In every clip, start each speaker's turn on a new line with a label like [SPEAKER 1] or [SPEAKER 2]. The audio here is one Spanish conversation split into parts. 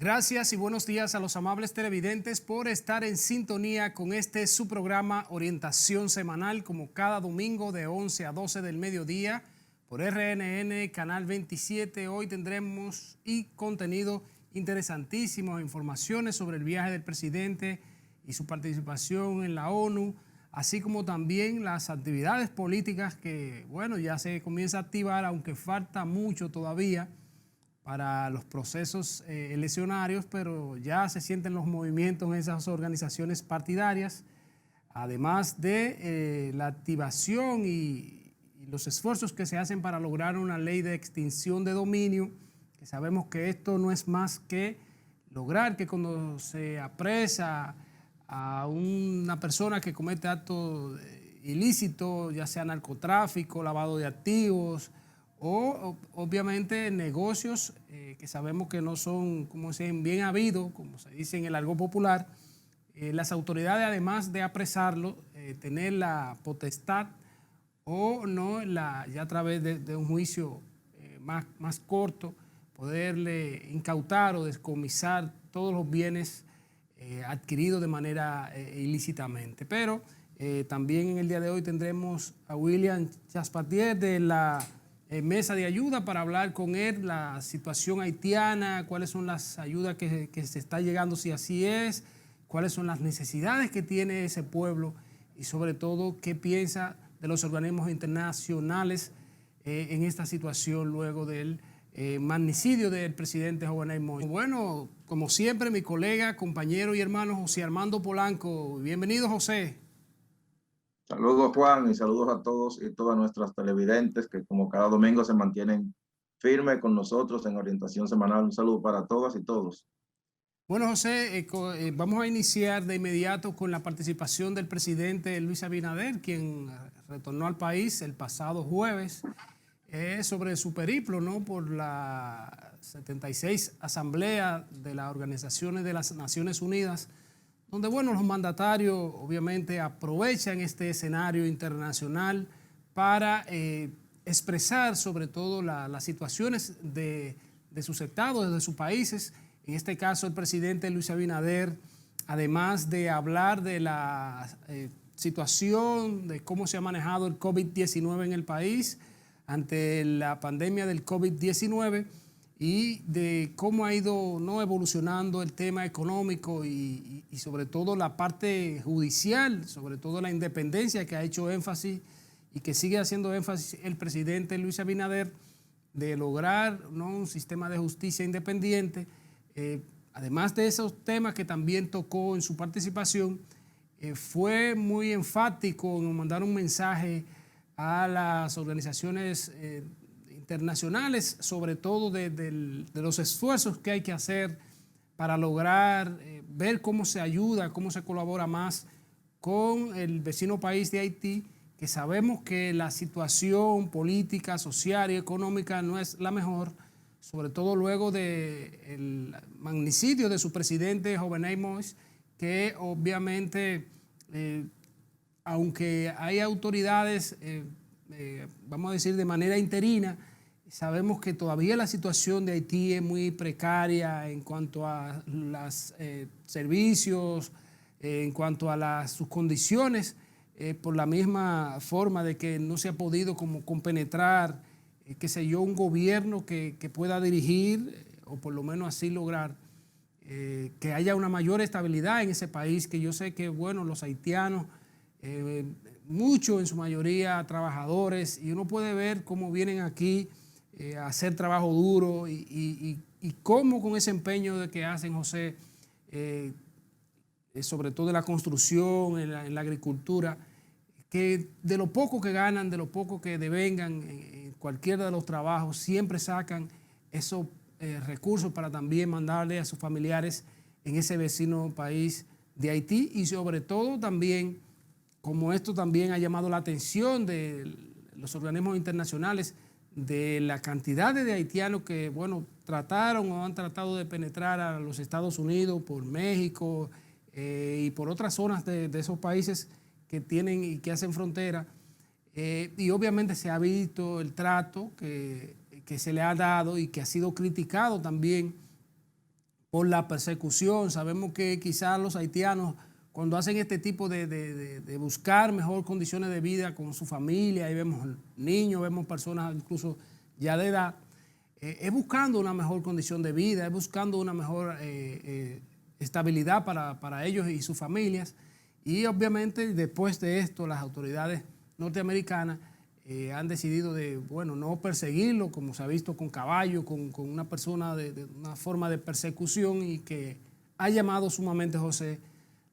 [SPEAKER 1] Gracias y buenos días a los amables televidentes por estar en sintonía con su programa Orientación Semanal, como cada domingo de 11 a 12 del mediodía por RNN Canal 27. Hoy tendremos contenido interesantísimo, informaciones sobre el viaje del presidente y su participación en la ONU, así como también las actividades políticas que, bueno, ya se comienza a activar, aunque falta mucho todavía para los procesos eleccionarios, pero ya se sienten los movimientos en esas organizaciones partidarias, además de la activación y los esfuerzos que se hacen para lograr una ley de extinción de dominio, que sabemos que esto no es más que lograr que cuando se apresa a una persona que comete actos ilícitos, ya sea narcotráfico, lavado de activos, o obviamente negocios que sabemos que no son, como se bien habido, como se dice en el argot popular, las autoridades, además de apresarlo, tener la potestad o no, ya a través de un juicio más corto, poderle incautar o descomisar todos los bienes adquiridos de manera ilícitamente. Pero también en el día de hoy tendremos a William Chaspatier de la mesa de ayuda para hablar con él la situación haitiana, cuáles son las ayudas que se está llegando, si así es, cuáles son las necesidades que tiene ese pueblo y sobre todo qué piensa de los organismos internacionales en esta situación luego del magnicidio del presidente Jovenel Moïse. Bueno, como siempre, mi colega, compañero y hermano José Armando Polanco. Bienvenido, José.
[SPEAKER 2] Saludos, Juan, y saludos a todos y todas nuestras televidentes que como cada domingo se mantienen firmes con nosotros en Orientación Semanal. Un saludo para todas y todos.
[SPEAKER 1] Bueno, José, vamos a iniciar de inmediato con la participación del presidente Luis Abinader, quien retornó al país el pasado jueves sobre su periplo, ¿no?, por la 76 Asamblea de las Organizaciones de las Naciones Unidas, donde, bueno, los mandatarios obviamente aprovechan este escenario internacional para expresar sobre todo las situaciones de sus estados, de sus países. En este caso, el presidente Luis Abinader, además de hablar de la situación, de cómo se ha manejado el COVID-19 en el país ante la pandemia del COVID-19, y de cómo ha ido evolucionando el tema económico y sobre todo la parte judicial, sobre todo la independencia que ha hecho énfasis y que sigue haciendo énfasis el presidente Luis Abinader de lograr, ¿no?, un sistema de justicia independiente. Además de esos temas que también tocó en su participación, fue muy enfático en mandar un mensaje a las organizaciones internacionales, sobre todo de los esfuerzos que hay que hacer para lograr ver cómo se ayuda, cómo se colabora más con el vecino país de Haití, que sabemos que la situación política, social y económica no es la mejor, sobre todo luego del magnicidio de su presidente Jovenel Moïse, que obviamente, aunque hay autoridades, vamos a decir de manera interina, sabemos que todavía la situación de Haití es muy precaria en cuanto a los servicios, en cuanto a sus condiciones, por la misma forma de que no se ha podido como compenetrar, qué sé yo, un gobierno que pueda dirigir, o por lo menos así lograr que haya una mayor estabilidad en ese país, que yo sé que, bueno, los haitianos, muchos en su mayoría trabajadores, y uno puede ver cómo vienen aquí a hacer trabajo duro y cómo con ese empeño de que hacen, José, sobre todo en la construcción, en la agricultura, que de lo poco que ganan, de lo poco que devengan en cualquiera de los trabajos, siempre sacan esos recursos para también mandarle a sus familiares en ese vecino país de Haití, y sobre todo también, como esto también ha llamado la atención de los organismos internacionales, de la cantidad de haitianos que, bueno, trataron o han tratado de penetrar a los Estados Unidos por México y por otras zonas de esos países que tienen y que hacen frontera. Y obviamente se ha visto el trato que se le ha dado y que ha sido criticado también por la persecución. Sabemos que quizás los haitianos, cuando hacen este tipo de buscar mejor condiciones de vida con su familia, ahí vemos niños, vemos personas incluso ya de edad, es buscando una mejor condición de vida, es buscando una mejor estabilidad para ellos y sus familias. Y obviamente después de esto las autoridades norteamericanas han decidido de, bueno, no perseguirlo como se ha visto con Caballo, con una persona de una forma de persecución, y que ha llamado sumamente, José,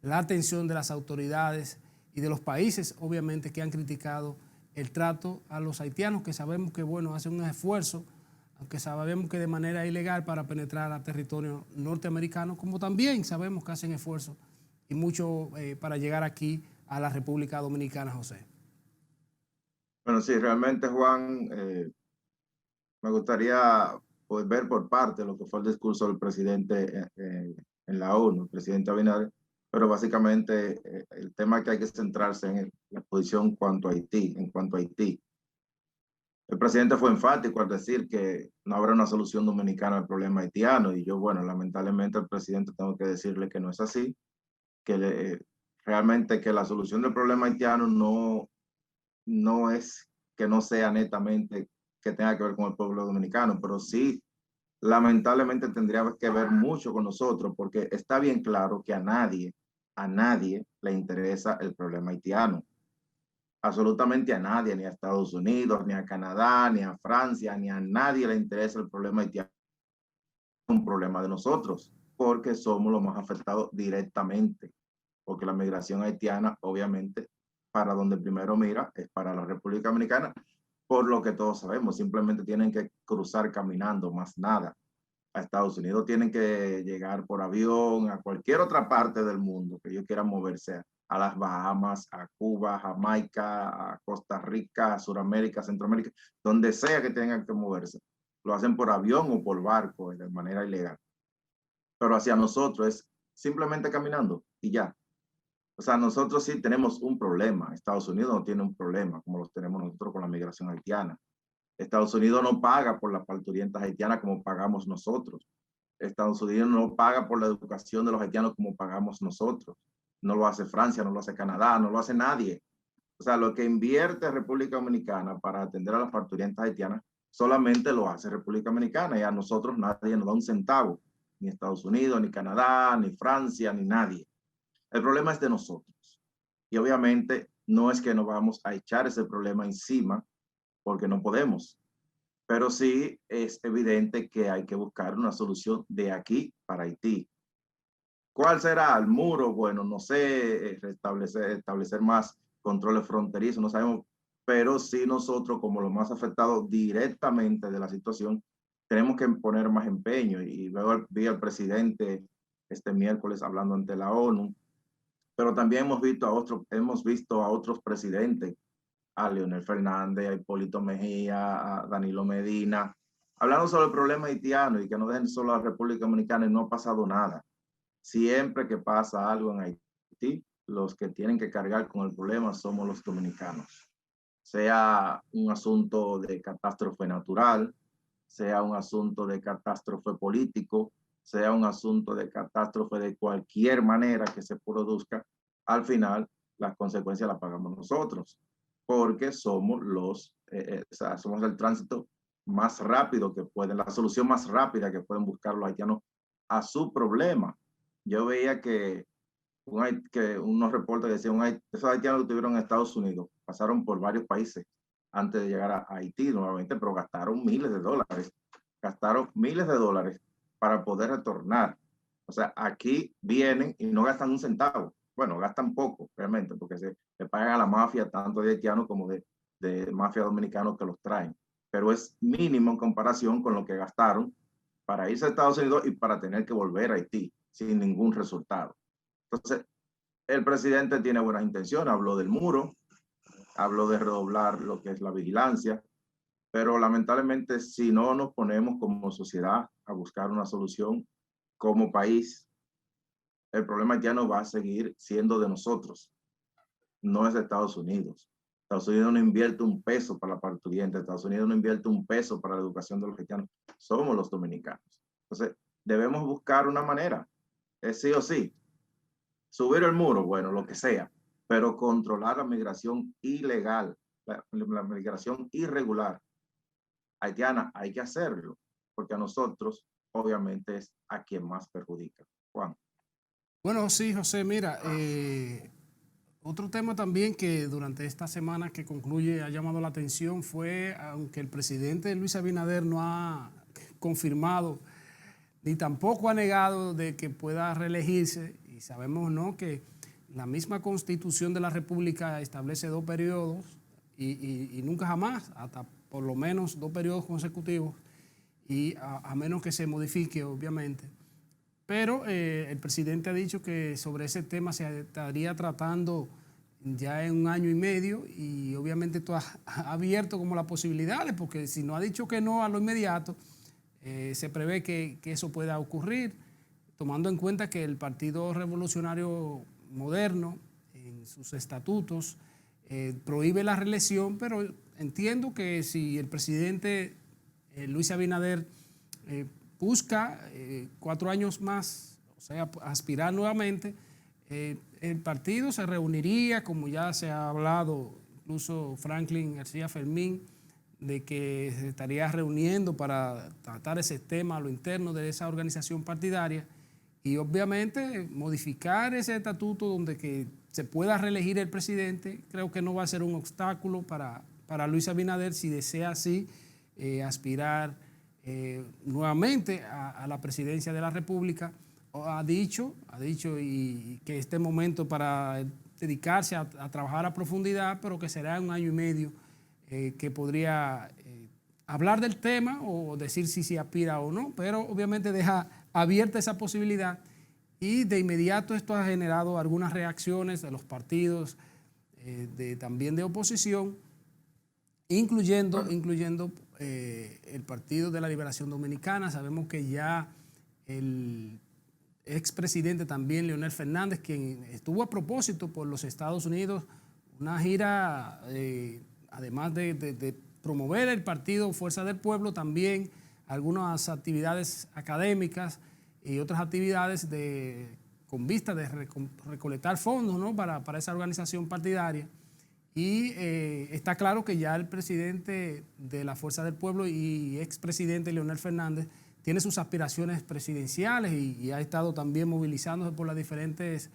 [SPEAKER 1] la atención de las autoridades y de los países, obviamente, que han criticado el trato a los haitianos, que sabemos que, bueno, hacen un esfuerzo, aunque sabemos que de manera ilegal, para penetrar a territorio norteamericano, como también sabemos que hacen esfuerzos y mucho para llegar aquí a la República Dominicana, José.
[SPEAKER 2] Bueno, sí, realmente, Juan, me gustaría pues, ver por parte lo que fue el discurso del presidente en la ONU, el presidente Abinader, pero básicamente el tema que hay que centrarse en la posición en cuanto a Haití. El presidente fue enfático al decir que no habrá una solución dominicana al problema haitiano, y yo, bueno, lamentablemente al presidente tengo que decirle que no es así, que realmente que la solución del problema haitiano no es que no sea netamente que tenga que ver con el pueblo dominicano, pero sí, lamentablemente tendría que ver mucho con nosotros, porque está bien claro que a nadie le interesa el problema haitiano. Absolutamente a nadie, ni a Estados Unidos, ni a Canadá, ni a Francia, ni a nadie le interesa el problema haitiano. Es un problema de nosotros, porque somos los más afectados directamente, porque la migración haitiana, obviamente, para donde primero mira es para la República Dominicana, por lo que todos sabemos, simplemente tienen que cruzar caminando, más nada. A Estados Unidos tienen que llegar por avión, a cualquier otra parte del mundo que ellos quieran moverse, a las Bahamas, a Cuba, a Jamaica, a Costa Rica, a Sudamérica, Centroamérica, donde sea que tengan que moverse. Lo hacen por avión o por barco, de manera ilegal. Pero hacia nosotros es simplemente caminando y ya. O sea, nosotros sí tenemos un problema. Estados Unidos no tiene un problema como los tenemos nosotros con la migración haitiana. Estados Unidos no paga por las parturientas haitianas como pagamos nosotros. Estados Unidos no paga por la educación de los haitianos como pagamos nosotros. No lo hace Francia, no lo hace Canadá, no lo hace nadie. O sea, lo que invierte República Dominicana para atender a las parturientas haitianas solamente lo hace República Dominicana, y a nosotros nadie nos da un centavo. Ni Estados Unidos, ni Canadá, ni Francia, ni nadie. El problema es de nosotros. Y obviamente no es que nos vamos a echar ese problema encima, porque no podemos. Pero sí es evidente que hay que buscar una solución de aquí para Haití. ¿Cuál será el muro? Bueno, no sé, establecer más controles fronterizos, no sabemos, pero sí nosotros, como los más afectados directamente de la situación, tenemos que poner más empeño. Y luego vi al presidente este miércoles hablando ante la ONU, pero también hemos visto a otros presidentes, a Leonel Fernández, a Hipólito Mejía, a Danilo Medina, hablando sobre el problema haitiano y que no dejen solo a la República Dominicana, y no ha pasado nada. Siempre que pasa algo en Haití, los que tienen que cargar con el problema somos los dominicanos. Sea un asunto de catástrofe natural, sea un asunto de catástrofe político, sea un asunto de catástrofe de cualquier manera que se produzca, al final las consecuencias las pagamos nosotros, porque somos somos el tránsito más rápido que pueden, la solución más rápida que pueden buscar los haitianos a su problema. Yo veía que unos reportes decían, esos haitianos que estuvieron en Estados Unidos pasaron por varios países antes de llegar a Haití nuevamente, pero gastaron miles de dólares para poder retornar. O sea, aquí vienen y no gastan un centavo. Bueno, gastan poco, realmente, porque se le pagan a la mafia, tanto de haitianos como de mafia dominicanos que los traen. Pero es mínimo en comparación con lo que gastaron para irse a Estados Unidos y para tener que volver a Haití sin ningún resultado. Entonces, el presidente tiene buenas intenciones, habló del muro, habló de redoblar lo que es la vigilancia, pero lamentablemente si no nos ponemos como sociedad a buscar una solución como país, el problema haitiano va a seguir siendo de nosotros, no es de Estados Unidos. Estados Unidos no invierte un peso para la parturienta, Estados Unidos no invierte un peso para la educación de los haitianos, somos los dominicanos. Entonces, debemos buscar una manera, es sí o sí, subir el muro, bueno, lo que sea, pero controlar la migración ilegal, la migración irregular haitiana, hay que hacerlo, porque a nosotros, obviamente, es a quien más perjudica. Juan.
[SPEAKER 1] Bueno, sí, José, mira, otro tema también que durante esta semana que concluye ha llamado la atención fue, aunque el presidente Luis Abinader no ha confirmado ni tampoco ha negado de que pueda reelegirse, y sabemos, ¿no?, que la misma Constitución de la República establece 2 periodos y nunca jamás, hasta por lo menos 2 periodos consecutivos, y a menos que se modifique, obviamente. Pero el presidente ha dicho que sobre ese tema se estaría tratando ya en 1 año y medio, y obviamente esto ha abierto como las posibilidades, porque si no ha dicho que no a lo inmediato, se prevé que eso pueda ocurrir, tomando en cuenta que el Partido Revolucionario Moderno, en sus estatutos, prohíbe la reelección, pero entiendo que si el presidente Luis Abinader busca 4 años más, o sea, aspirar nuevamente, el partido se reuniría, como ya se ha hablado, incluso Franklin García Fermín, de que se estaría reuniendo para tratar ese tema a lo interno de esa organización partidaria y obviamente modificar ese estatuto donde que se pueda reelegir el presidente. Creo que no va a ser un obstáculo para Luis Abinader si desea así aspirar nuevamente a la presidencia de la República. Ha dicho y que este momento para dedicarse a trabajar a profundidad, pero que será en 1 año y medio que podría hablar del tema o decir si aspira o no, pero obviamente deja abierta esa posibilidad, y de inmediato esto ha generado algunas reacciones de los partidos también de oposición, incluyendo el Partido de la Liberación Dominicana. Sabemos que ya el expresidente también, Leonel Fernández, quien estuvo a propósito por los Estados Unidos, una gira, además de promover el partido Fuerza del Pueblo, también algunas actividades académicas y otras actividades con vista de recolectar fondos, ¿no?, para esa organización partidaria. Y está claro que ya el presidente de la Fuerza del Pueblo y expresidente Leonel Fernández tiene sus aspiraciones presidenciales y ha estado también movilizándose por las diferentes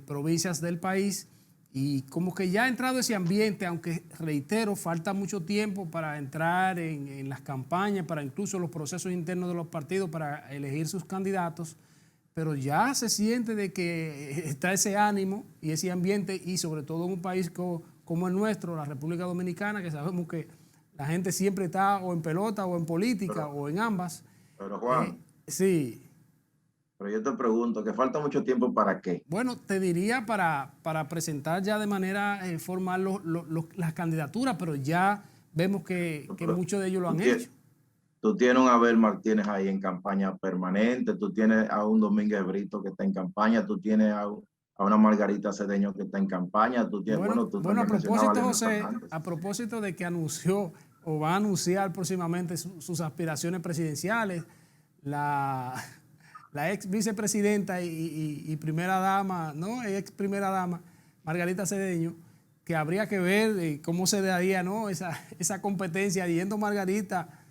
[SPEAKER 1] provincias del país, y como que ya ha entrado ese ambiente, aunque reitero, falta mucho tiempo para entrar en las campañas, para incluso los procesos internos de los partidos para elegir sus candidatos, pero ya se siente de que está ese ánimo y ese ambiente, y sobre todo en un país como el nuestro, la República Dominicana, que sabemos que la gente siempre está o en pelota o en política o en ambas.
[SPEAKER 2] Pero Juan,
[SPEAKER 1] sí.
[SPEAKER 2] pero yo te pregunto, ¿que falta mucho tiempo para qué?
[SPEAKER 1] Bueno, te diría para presentar ya de manera formal las candidaturas, pero ya vemos que muchos de ellos lo han hecho.
[SPEAKER 2] Tú tienes un Abel Martínez ahí en campaña permanente, tú tienes a un Domínguez Brito que está en campaña, tú tienes a una Margarita Cedeño que está en campaña, tú tienes,
[SPEAKER 1] bueno, a propósito, José, a propósito de que anunció o va a anunciar próximamente sus aspiraciones presidenciales, la ex vicepresidenta y primera dama, ¿no?, ex primera dama, Margarita Cedeño, que habría que ver cómo se daría, ¿no?, esa competencia, yendo Margarita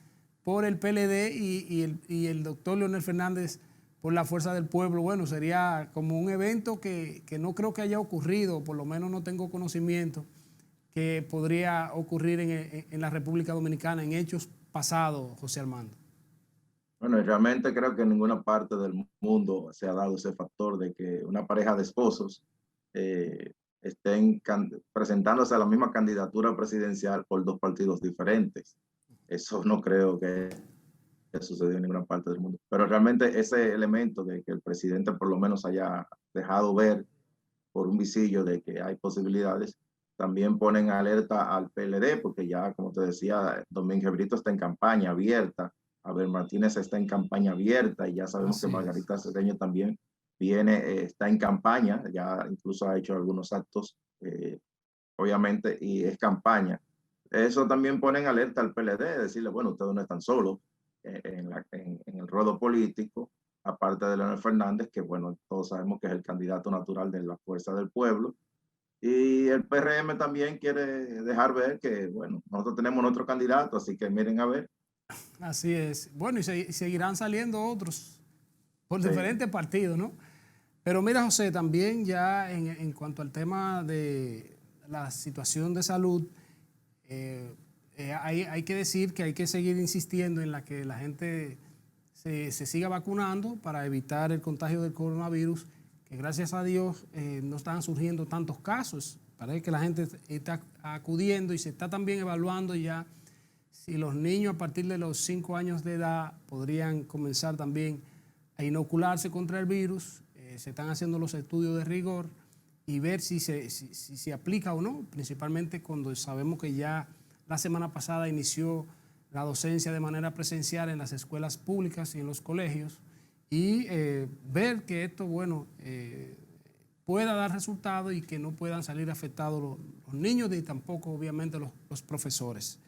[SPEAKER 1] por el PLD y el doctor Leonel Fernández por la Fuerza del Pueblo. Bueno, sería como un evento que no creo que haya ocurrido, por lo menos no tengo conocimiento, que podría ocurrir en la República Dominicana en hechos pasados, José Armando.
[SPEAKER 2] Bueno, y realmente creo que en ninguna parte del mundo se ha dado ese factor de que una pareja de esposos estén presentándose a la misma candidatura presidencial por 2 partidos diferentes. Eso no creo que sucedió en ninguna parte del mundo. Pero realmente ese elemento de que el presidente por lo menos haya dejado ver por un visillo de que hay posibilidades, también ponen alerta al PLD, porque ya, como te decía, Domínguez Brito está en campaña abierta, Abel Martínez está en campaña abierta, y ya sabemos que Margarita Cedeño también está en campaña, ya incluso ha hecho algunos actos, obviamente, y es campaña. Eso también pone en alerta al PLD, decirle, bueno, ustedes no están solos, en el ruedo político, aparte de Leonel Fernández, que bueno, todos sabemos que es el candidato natural de la Fuerza del Pueblo. Y el PRM también quiere dejar ver que, bueno, nosotros tenemos nuestro candidato, así que miren a ver.
[SPEAKER 1] Así es. Bueno, y seguirán saliendo otros por
[SPEAKER 2] Sí.
[SPEAKER 1] diferentes partidos, ¿no? Pero mira, José, también ya en cuanto al tema de la situación de salud, hay que decir que hay que seguir insistiendo en la que la gente se siga vacunando para evitar el contagio del coronavirus, que gracias a Dios no están surgiendo tantos casos. Parece que la gente está acudiendo y se está también evaluando ya si los niños a partir de los 5 años de edad podrían comenzar también a inocularse contra el virus. Se están haciendo los estudios de rigor y ver si se aplica o no, principalmente cuando sabemos que ya la semana pasada inició la docencia de manera presencial en las escuelas públicas y en los colegios, y ver que esto, bueno, pueda dar resultados y que no puedan salir afectados los niños ni tampoco, obviamente, los profesores.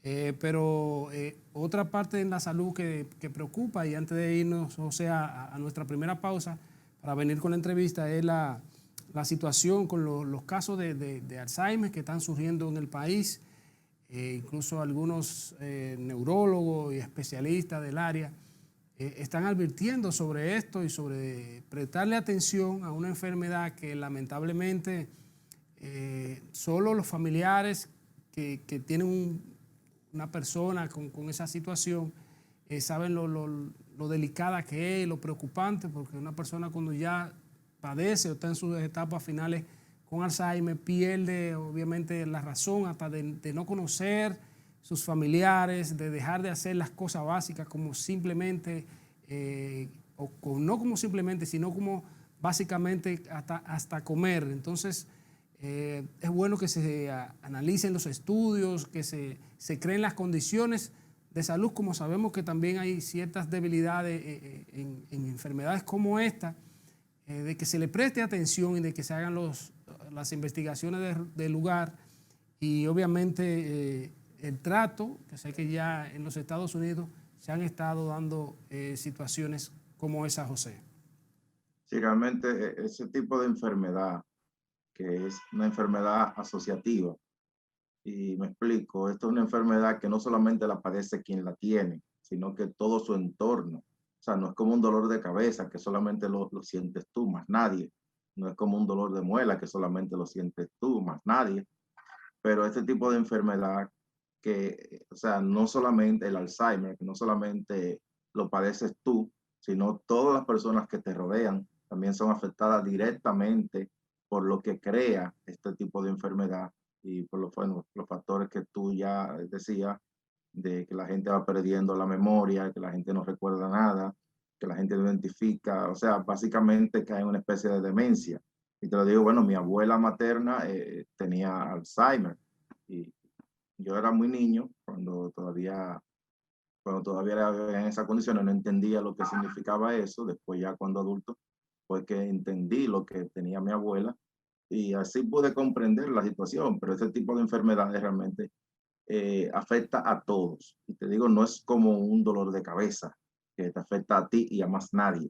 [SPEAKER 1] Pero otra parte en la salud que preocupa, y antes de irnos, o sea, a nuestra primera pausa, para venir con la entrevista, es la situación con los casos de Alzheimer que están surgiendo en el país. Incluso algunos neurólogos y especialistas del área están advirtiendo sobre esto y sobre prestarle atención a una enfermedad que lamentablemente solo los familiares que tienen una persona con esa situación saben lo delicada que es, lo preocupante, porque una persona cuando ya padece o está en sus etapas finales con Alzheimer pierde obviamente la razón hasta de no conocer sus familiares, de dejar de hacer las cosas básicas como simplemente, no como simplemente, sino como básicamente hasta comer. Entonces, es bueno que se analicen los estudios, que se creen las condiciones de salud, como sabemos que también hay ciertas debilidades en enfermedades como esta, de que se le preste atención y de que se hagan las investigaciones del lugar y obviamente el trato, que sé que ya en los Estados Unidos se han estado dando situaciones como esa, José.
[SPEAKER 2] Sí, realmente ese tipo de enfermedad, que es una enfermedad asociativa, y me explico, esto es una enfermedad que no solamente la padece quien la tiene, sino que todo su entorno. O sea, no es como un dolor de cabeza que solamente lo sientes tú, más nadie. No es como un dolor de muela que solamente lo sientes tú, más nadie. Pero este tipo de enfermedad que, o sea, no solamente el Alzheimer, que no solamente lo padeces tú, sino todas las personas que te rodean también son afectadas directamente por lo que crea este tipo de enfermedad y por los factores que tú ya decías, de que la gente va perdiendo la memoria, que la gente no recuerda nada, que la gente no identifica, o sea, básicamente cae en una especie de demencia. Y te lo digo, bueno, mi abuela materna tenía Alzheimer y yo era muy niño cuando todavía era en esa condición, no entendía lo que significaba eso. Después ya cuando adulto, fue que entendí lo que tenía mi abuela y así pude comprender la situación, pero este tipo de enfermedades realmente afecta a todos. Y te digo, no es como un dolor de cabeza que te afecta a ti y a más nadie.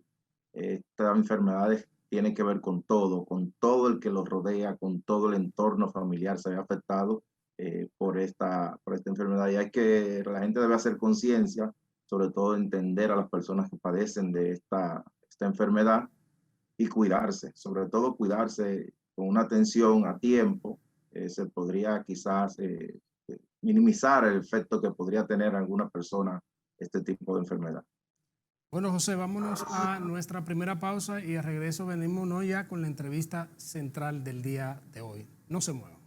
[SPEAKER 2] Estas enfermedades tienen que ver con todo el que los rodea, con todo el entorno familiar se ve afectado por esta enfermedad. Y la gente debe hacer conciencia, sobre todo entender a las personas que padecen de esta enfermedad y cuidarse, sobre todo cuidarse con una atención a tiempo. Se podría quizás minimizar el efecto que podría tener alguna persona este tipo de enfermedad.
[SPEAKER 1] Bueno, José, vámonos a nuestra primera pausa y al regreso venimos ya con la entrevista central del día de hoy. No se muevan.